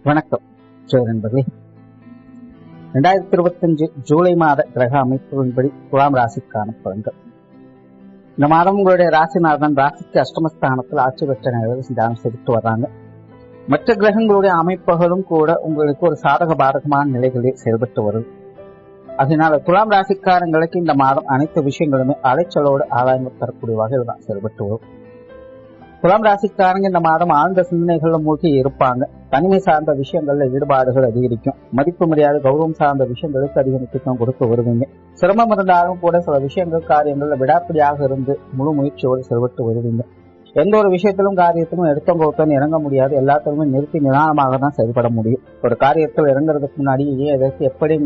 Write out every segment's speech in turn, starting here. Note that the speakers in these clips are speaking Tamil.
வணக்கம் நண்பர்களே. 2025 ஜூலை மாத கிரக அமைப்புகளின்படி துலாம் ராசிக்கான பலன்கள். இந்த மாதம் உங்களுடைய ராசிநாதன் ராசிக்கு அஷ்டமஸ்தானத்தில் ஆட்சி பெற்ற நிலையில் தியானம் செய்துட்டு வர்றாங்க. மற்ற கிரகங்களுடைய அமைப்புகளும் கூட உங்களுக்கு ஒரு சாதக பாதகமான நிலைகளில் செயல்பட்டு வருது. அதனால துலாம் ராசிக்காரங்களுக்கு இந்த மாதம் அனைத்து விஷயங்களுமே அலைச்சலோடு ஆதாயம் தரக்கூடிய வகையில் தான் செயல்பட்டு வரும். துலாம் ராசிக்காரங்க இந்த மாதம் ஆழ்ந்த சிந்தனைகள்ல மூழ்கி இருப்பாங்க. தனிமை சார்ந்த விஷயங்கள்ல ஈடுபாடுகள் அதிகரிக்கும். மதிப்பு மரியாதை கௌரவம் சார்ந்த விஷயங்களுக்கு அதிக முக்கியத்துவம் கொடுத்து வருவீங்க. சிரமம் இருந்தாலும் கூட சில விஷயங்கள் காரியங்கள்ல விடாப்பிடியாக இருந்து முழு முயற்சியோடு செயல்பட்டு வருவீங்க. எந்த ஒரு விஷயத்திலும் காரியத்திலும் எடுத்தவங்க இறங்க முடியாது. எல்லாத்திலுமே நிறுத்தி நிதானமாக தான் செயல்பட முடியும். ஒரு காரியத்தில் இறங்குறதுக்கு முன்னாடி ஏன் எதற்கு எப்படி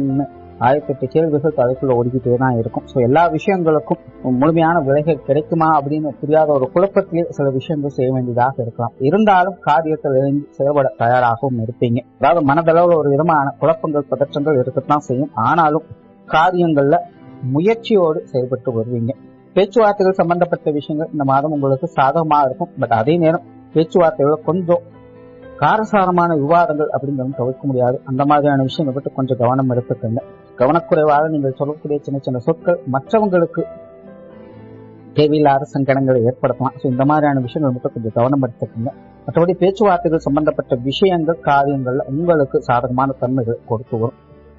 1008 கேள்விகள் தலைக்குள்ள ஓடிக்கிட்டே தான் இருக்கும். ஸோ எல்லா விஷயங்களுக்கும் முழுமையான விலைகள் கிடைக்குமா அப்படின்னு புரியாத ஒரு குழப்பத்திலே சில விஷயங்கள் செய்ய வேண்டியதாக இருக்கலாம். இருந்தாலும் காரியத்தில் இறங்கி செயல்பட தயாராகவும் இருப்பீங்க. அதாவது மனதளவில் ஒரு விதமான குழப்பங்கள் பதற்றங்கள் இருக்கத்தான் செய்யும். ஆனாலும் காரியங்கள்ல முயற்சியோடு செயல்பட்டு வருவீங்க. பேச்சுவார்த்தைகள் சம்பந்தப்பட்ட விஷயங்கள் இந்த மாதம் உங்களுக்கு சாதகமாக இருக்கும். பட் அதே நேரம் பேச்சுவார்த்தைகளை கொஞ்சம் காரசாரமான விவாதங்கள் அப்படிங்கிறது தவிர்க்க முடியாது. அந்த மாதிரியான விஷயங்களை பற்றி கொஞ்சம் கவனம் எடுத்துக்கங்க. கவனக்குறைவாக நீங்கள் சொல்லக்கூடிய சின்ன சின்ன சொற்கள் மற்றவங்களுக்கு தேவையில்லாத சங்கடங்களை ஏற்படுத்தலாம். ஸோ இந்த மாதிரியான விஷயங்கள் மட்டும் கொஞ்சம் கவனம் எடுத்துக்கங்க. மற்றபடி பேச்சுவார்த்தைகள் சம்பந்தப்பட்ட விஷயங்கள் காரியங்கள்ல உங்களுக்கு சாதகமான தன்மைகள் கொடுத்து வரும்.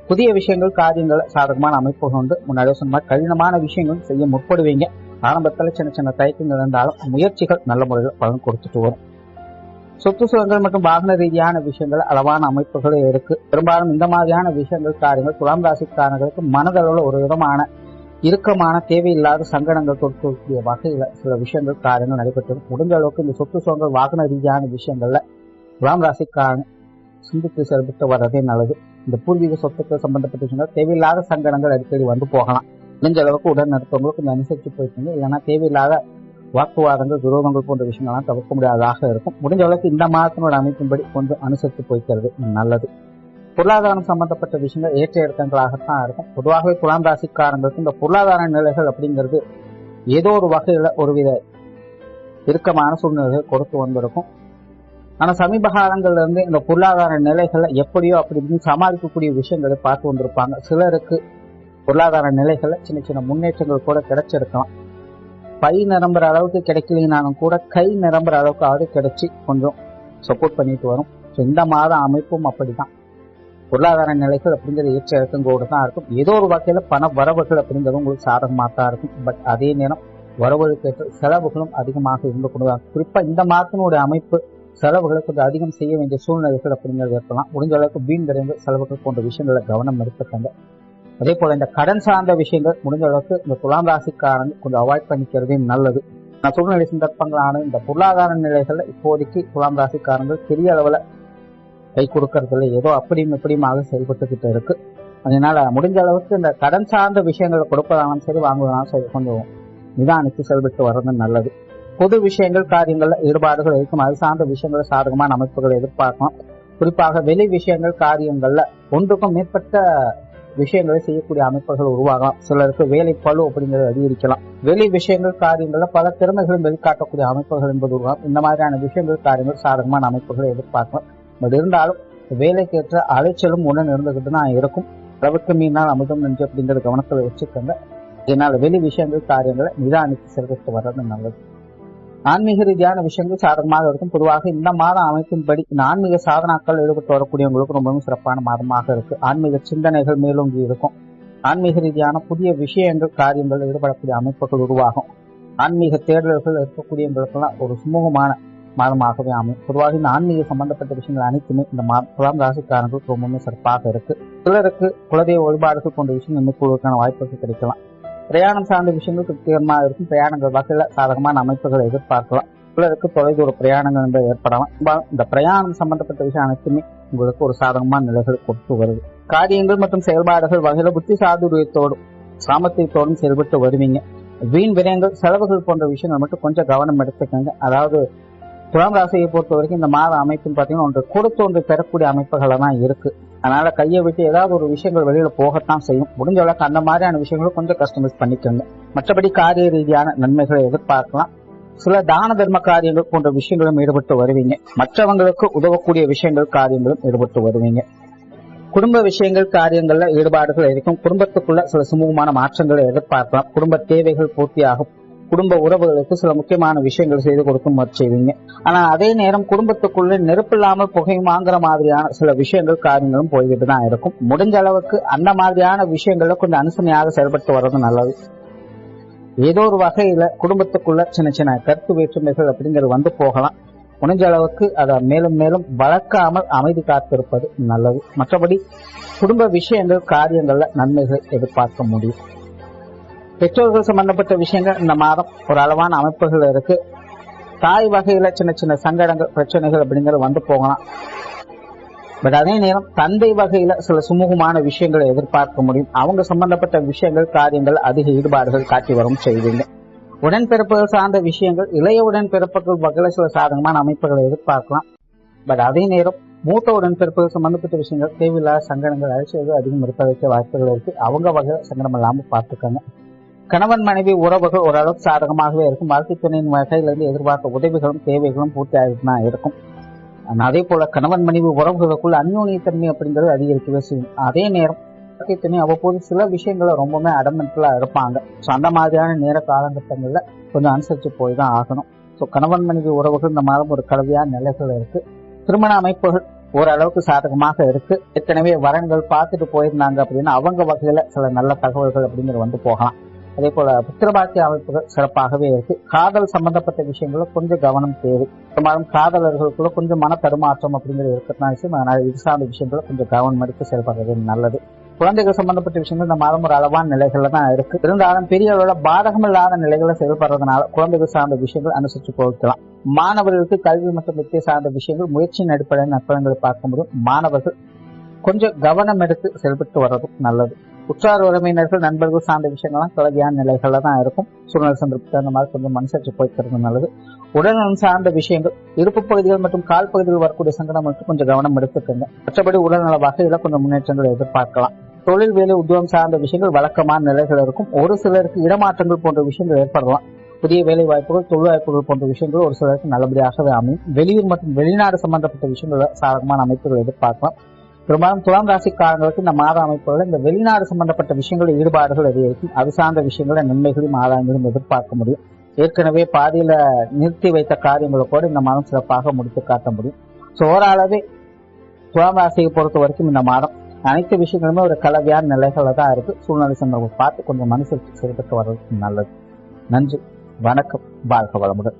புதிய விஷயங்கள் காரியங்களை சாதகமான அமைப்புகள் வந்து முன்னாடி சொன்ன மாதிரி கடினமான விஷயங்கள் செய்ய முற்படுவீங்க. ஆரம்பத்தில் சின்ன சின்ன தயக்கங்கள் இருந்தாலும் முயற்சிகள் நல்ல முறையில் பலன் கொடுத்துட்டு வரும். சொத்து சுகங்கள் மற்றும் வாகன ரீதியான விஷயங்கள் அளவான அமைப்புகளே இருக்கு. பெரும்பாலும் இந்த மாதிரியான விஷயங்கள் காரியங்கள் துலாம் ராசிக்காரர்களுக்கு மனதளவில் ஒரு விதமான இறுக்கமான தேவையில்லாத சங்கடங்கள் கொடுக்கக்கூடிய வகையில சில விஷயங்கள் காரியங்கள் நடைபெற்றது. முடிஞ்ச அளவுக்கு இந்த சொத்து சுகங்கள் வாகன ரீதியான விஷயங்கள்ல துலாம் ராசிக்காரங்க சிந்தித்து செயல்பட்டு வர்றதே நல்லது. இந்த பூர்வீக சொத்துக்கள் சம்பந்தப்பட்ட விஷயங்கள் தேவையில்லாத சங்கடங்கள் அடிக்கடி வந்து போகலாம். முடிஞ்ச அளவுக்கு உடன் நடப்பவங்களுக்கு கொஞ்சம் அனுசரித்து போயிட்டீங்க. இல்லைன்னா தேவையில்லாத வாக்குவாதங்கள் விரோதங்கள் போன்ற விஷயங்கள்லாம் தவிர்க்க முடியாததாக இருக்கும். முடிஞ்ச அளவுக்கு இந்த மாதத்தினோட அமைப்பின்படி கொஞ்சம் அனுசரித்து போய்க்கிறது நல்லது. பொருளாதாரம் சம்பந்தப்பட்ட விஷயங்கள் ஏற்ற இறக்கங்களாகத்தான் இருக்கும். பொதுவாகவே துலாம் ராசிக்காரங்களுக்கு இந்த பொருளாதார நிலைகள் அப்படிங்கிறது ஏதோ ஒரு வகையில ஒருவித இறுக்கமான சூழ்நிலைகள் கொடுத்து வந்திருக்கும். ஆனா சமீப காலங்கள்ல இருந்து இந்த பொருளாதார நிலைகளை எப்படியோ அப்படி இப்படின்னு சமாளிக்கக்கூடிய விஷயங்களை பார்த்து வந்திருப்பாங்க. சிலருக்கு பொருளாதார நிலைகளை சின்ன சின்ன முன்னேற்றங்கள் கூட கிடைச்சிருக்கலாம். பை நிரம்புற அளவுக்கு கிடைக்கலனாலும் கூட கை நிரம்புற அளவுக்கு கிடைச்சி கொஞ்சம் சப்போர்ட் பண்ணிட்டு வரும். ஸோ இந்த மாத அமைப்பும் அப்படிதான். பொருளாதார நிலைகள் அப்படிங்கிறது ஏற்ற இறக்கங்களோடு தான் இருக்கும். ஏதோ ஒரு வகையில பண வரவுகள் அப்படிங்கிறது உங்களுக்கு சாதகமாக தான் இருக்கும். பட் அதே நேரம் வரவுகளுக்கு ஏற்ற செலவுகளும் அதிகமாக இருந்து கொண்டுதான். குறிப்பா இந்த மாதத்தினுடைய அமைப்பு செலவுகளை கொஞ்சம் அதிகம் செய்ய வேண்டிய சூழ்நிலைகள் அப்படிங்கிறது ஏற்படலாம். முடிஞ்ச அளவுக்கு வீண் விரைந்து செலவுகள் போன்ற விஷயங்களை கவனம் எடுத்துக்கங்க. அதே போல இந்த கடன் சார்ந்த விஷயங்கள் முடிஞ்ச அளவுக்கு இந்த துலாம் ராசிக்காரங்க கொஞ்சம் அவாய்ட் பண்ணிக்கிறதே நல்லது. நான் சூழ்நிலை சந்தர்ப்பங்களான இந்த பொருளாதார நிலைகள்ல இப்போதைக்கு துலாம் ராசிக்காரங்கள் பெரிய அளவுல கை கொடுக்கறதுல ஏதோ அப்படியும் எப்படியுமாக செயல்பட்டுக்கிட்டு இருக்கு. அதனால முடிஞ்ச அளவுக்கு இந்த கடன் சார்ந்த விஷயங்களை கொடுப்பதாலும் சரி வாங்குவதாலும் சரி கொஞ்சம் நிதானித்து செயல்பட்டு வர்றது நல்லது. பொது விஷயங்கள் காரியங்கள்ல ஈடுபாடுகள் இருக்கும். அது சார்ந்த விஷயங்களை சாதகமான அமைப்புகளை எதிர்பார்க்கலாம். குறிப்பாக வெளி விஷயங்கள் காரியங்கள்ல ஒன்றுக்கும் மேற்பட்ட விஷயங்களை செய்யக்கூடிய அமைப்புகள் உருவாகலாம். சிலருக்கு வேலை பளு அப்படிங்கிறது அதிகரிக்கலாம். வெளி விஷயங்கள் காரியங்கள்ல பல திறமைகளும் வெளிக்காட்டக்கூடிய அமைப்புகள் என்பது உருவாகும். இந்த மாதிரியான விஷயங்கள் காரியங்கள் சாதகமான அமைப்புகளை எதிர்பார்க்கலாம். பட் இருந்தாலும் வேலைக்கேற்ற அலைச்சலும் உடன் இருந்துகிட்டு தான் இருக்கும். அளவுக்கு மீனால் அமுதம் நன்றி அப்படிங்கிறத கவனத்தில் வச்சுக்கோங்க. இதனால வெளி விஷயங்கள் காரியங்களை நிதானித்து செயல்பட்டு வர்றது நல்லது. ஆன்மீக ரீதியான விஷயங்கள் சாதகமாக இருக்கும். பொதுவாக இந்த மாத அமைப்பின்படி இந்த ஆன்மீக சாதனாக்கள் ஈடுபட்டு வரக்கூடியவங்களுக்கு ரொம்பவும் சிறப்பான மாதமாக இருக்கு. ஆன்மீக சிந்தனைகள் மேலோங்கி இருக்கும். ஆன்மீக ரீதியான புதிய விஷயங்கள் காரியங்கள் ஈடுபடக்கூடிய அமைப்புகள் உருவாகும். ஆன்மீக தேடல்கள் இருக்கக்கூடியவங்களுக்கெல்லாம் ஒரு சுமூகமான மாதமாகவே அமையும். பொதுவாக இந்த ஆன்மீக சம்பந்தப்பட்ட விஷயங்கள் அனைத்துமே இந்த துலாம் ராசிக்காரங்களுக்கு ரொம்பவுமே சிறப்பாக இருக்கு. சிலருக்கு குலதெய்வ வழிபாடுகள் போன்ற விஷயங்கள் மேற்கொள்வதற்கான வாய்ப்புகள் கிடைக்கலாம். பிரயாணம் சார்ந்த விஷயங்கள் திருப்திகரமாக இருக்கும். பிரயாணங்கள் வகையில சாதகமான அமைப்புகளை எதிர்பார்க்கலாம். சிலருக்கு தொலைதூர பிரயாணங்கள் என்பது ஏற்படலாம். இந்த பிரயாணம் சம்பந்தப்பட்ட விஷயம் அனைத்துமே உங்களுக்கு ஒரு சாதகமான நிலைகள் கொடுத்து வருது. காரியங்கள் மற்றும் செயல்பாடுகள் வகையில புத்தி சாதுரியத்தோடும் சாமர்த்தியத்தோடும் செயல்பட்டு வருவீங்க. வீண் விரயங்கள் செலவுகள் போன்ற விஷயங்கள் மட்டும் கொஞ்சம் கவனம் எடுத்துக்கங்க. அதாவது துலாம் ராசியை பொறுத்த வரைக்கும் இந்த மாத அமைப்புன்னு பார்த்தீங்கன்னா ஒன்று கொடுத்து ஒன்று பெறக்கூடிய அமைப்புகளை தான் இருக்கு. அதனால கையை விட்டு ஏதாவது ஒரு விஷயங்கள் வெளியில போகத்தான் செய்யும். முடிஞ்ச அளவுக்கு அந்த மாதிரியான விஷயங்களும் கொஞ்சம் கஸ்டமைஸ் பண்ணிக்கோங்க. மற்றபடி காரிய ரீதியான நன்மைகளை எதிர்பார்க்கலாம். சில தான தர்ம காரியங்கள் போன்ற விஷயங்களும் ஈடுபட்டு வருவீங்க. மற்றவங்களுக்கு உதவக்கூடிய விஷயங்கள் காரியங்களும் ஈடுபட்டு வருவீங்க. குடும்ப விஷயங்கள் காரியங்கள்ல ஈடுபாடுகள் இருக்கும். குடும்பத்துக்குள்ள சில சுமூகமான மாற்றங்களை எதிர்பார்க்கலாம். குடும்ப தேவைகள் பூர்த்தியாகும். குடும்ப உறவுகளுக்கு சில முக்கியமான விஷயங்கள் செய்து கொடுக்கும் செய்வீங்க. ஆனா அதே நேரம் குடும்பத்துக்குள்ள நெருப்பில்லாமல் புகை வாங்குற மாதிரியான சில விஷயங்கள் காரியங்களும் போய்கிட்டு தான் இருக்கும். முடிஞ்ச அளவுக்கு அந்த மாதிரியான விஷயங்கள்ல கொஞ்சம் அனுசரணையாக செயல்பட்டு வர்றது நல்லது. ஏதோ ஒரு வகையில குடும்பத்துக்குள்ள சின்ன சின்ன கருத்து வேற்றுமைகள் அப்படிங்கிறது வந்து போகலாம். முடிஞ்ச அளவுக்கு அதை மேலும் மேலும் வளர்க்காமல் அமைதி காத்திருப்பது நல்லது. மற்றபடி குடும்ப விஷயங்கள் காரியங்கள்ல நன்மைகளை எதிர்பார்க்க முடியும். பெற்றோர்கள் சம்பந்தப்பட்ட விஷயங்கள் இந்த மாதம் ஒரு அளவான அமைப்புகள் இருக்கு. தாய் வகையில சின்ன சின்ன சங்கடங்கள் பிரச்சனைகள் அப்படிங்கிறது வந்து போகலாம். பட் அதே நேரம் தந்தை வகையில சில சுமூகமான விஷயங்களை எதிர்பார்க்க முடியும். அவங்க சம்பந்தப்பட்ட விஷயங்கள் காரியங்கள் அதிக ஈடுபாடுகள் காட்டி வரும் செய்வீங்க. உடன்பிறப்புகள் சார்ந்த விஷயங்கள் இளைய உடன்பிறப்புகள் வகையில சில சாதகமான அமைப்புகளை எதிர்பார்க்கலாம். பட் அதே நேரம் மூத்த உடன்பிறப்புகள் சம்பந்தப்பட்ட விஷயங்கள் தேவையில்லாத சங்கடங்கள் அழைச்சது அதிகம் இருப்பதற்கு வாய்ப்புகள் இருக்கு. அவங்க வகையில சங்கடம் இல்லாம பார்த்துக்கோங்க. கணவன் மனைவி உறவுகள் ஓரளவுக்கு சாதகமாகவே இருக்கும். வாழ்க்கை துணையின் வகையிலிருந்து எதிர்பார்த்த உதவிகளும் தேவைகளும் பூர்த்தி ஆகிட்டு தான் இருக்கும். அதே போல கணவன் மனைவி உறவுகளுக்குள்ள அந்யோன்யத்தன்மை அப்படிங்கிறது அதிகரிக்கவே செய்யும். அதே நேரம் வாழ்க்கை துணை அவ்வப்போது சில விஷயங்களை ரொம்பவுமே அடமெண்டலா இருப்பாங்க. ஸோ அந்த மாதிரியான நேர காலகட்டங்கள்ல கொஞ்சம் அனுசரிச்சு போய் தான் ஆகணும். ஸோ கணவன் மனைவி உறவுகள் இந்த மாதிரி ஒரு கலவையான நிலைகள் இருக்கு. திருமண அமைப்புகள் ஓரளவுக்கு சாதகமாக இருக்கு. ஏற்கனவே வரன்கள் பார்த்துட்டு போயிருந்தாங்க அப்படின்னா அவங்க வகையில சில நல்ல தகவல்கள் அப்படிங்கிறது வந்து போகலாம். அதே போல புத்திரபாக்கிய அமைப்புகள் சிறப்பாகவே இருக்கு. காதல் சம்பந்தப்பட்ட விஷயங்கள கொஞ்சம் கவனம் தேவை. பெரும்பாலும் காதலர்களுக்குள்ள கொஞ்சம் மன தடுமாற்றம் அப்படிங்கிறது இருக்கிறதுனால அதனால இது சார்ந்த விஷயங்கள கொஞ்சம் கவனம் எடுத்து செயல்படுறது நல்லது. குழந்தைகள் சம்பந்தப்பட்ட விஷயங்கள் இந்த மாதம் ஒரு அளவான நிலைகள்ல தான் இருக்கு. இருந்தாலும் பெரிய அளவுல பாதகம் இல்லாத நிலைகளை செயல்படுறதுனால குழந்தைகள் சார்ந்த விஷயங்கள் அனுசரிச்சு போய்க்கலாம். மாணவர்களுக்கு கல்வி மற்றும் வித்தை சார்ந்த விஷயங்கள் முயற்சியின் அடிப்படையில் நற்பலன்களை பார்க்க முடியும். மாணவர்கள் கொஞ்சம் கவனம் எடுத்து செயல்பட்டு வர்றது நல்லது. உற்றார் உறவினர்கள் நண்பர்கள் சார்ந்த விஷயங்கள்லாம் கலவையான நிலைகள்ல தான் இருக்கும். சூழ்நிலை சந்தர்ப்பத்தை அந்த மாதிரி கொஞ்சம் மனுஷரிச்சு போய்க்கிறது நல்லது. உடல்நலம் சார்ந்த விஷயங்கள் இடுப்பு பகுதிகள் மற்றும் கால் பகுதிகள் வரக்கூடிய சங்கடம் மட்டும் கொஞ்சம் கவனம் எடுத்துக்கோங்க. மற்றபடி உடல்நல வகையில கொஞ்சம் முன்னேற்றங்கள் எதிர்பார்க்கலாம். தொழில் வேலை உத்தியோகம் சார்ந்த விஷயங்கள் வழக்கமான நிலைகள் இருக்கும். ஒரு சிலருக்கு இடமாற்றங்கள் போன்ற விஷயங்கள் ஏற்படலாம். புதிய வேலை வாய்ப்புகள் தொழில் வாய்ப்புகள் போன்ற விஷயங்கள் ஒரு சிலருக்கு நல்லபடியாகவே அமையும். வெளியூர் மற்றும் வெளிநாடு சம்பந்தப்பட்ட விஷயங்கள சாதகமான அமைப்புகள் எதிர்பார்க்கலாம். பெரும்பாலும் துலாம் ராசிக்காரங்களுக்கு இந்த மாத அமைப்புகள் இந்த வெளிநாடு சம்பந்தப்பட்ட விஷயங்கள் ஈடுபாடுகள் அதிகரிக்கும். அது சார்ந்த விஷயங்கள நன்மைகளையும் ஆதாயங்களையும் எதிர்பார்க்க முடியும். ஏற்கனவே பாதியில நிறுத்தி வைத்த காரியங்களை கூட இந்த மாதம் சிறப்பாக முடித்து காட்ட முடியும். ஸோ ஓரளவே துலாம் ராசியை பொறுத்த வரைக்கும் இந்த மாதம் அனைத்து விஷயங்களுமே ஒரு கலவையான நிலைகள தான் இருக்கு. சூழ்நிலை சந்தர்ப்பம் பார்த்து கொஞ்சம் மனசு செயல்பட்டு வர்றது நல்லது. நன்றி, வணக்கம், வாழ்க வளமுடன்.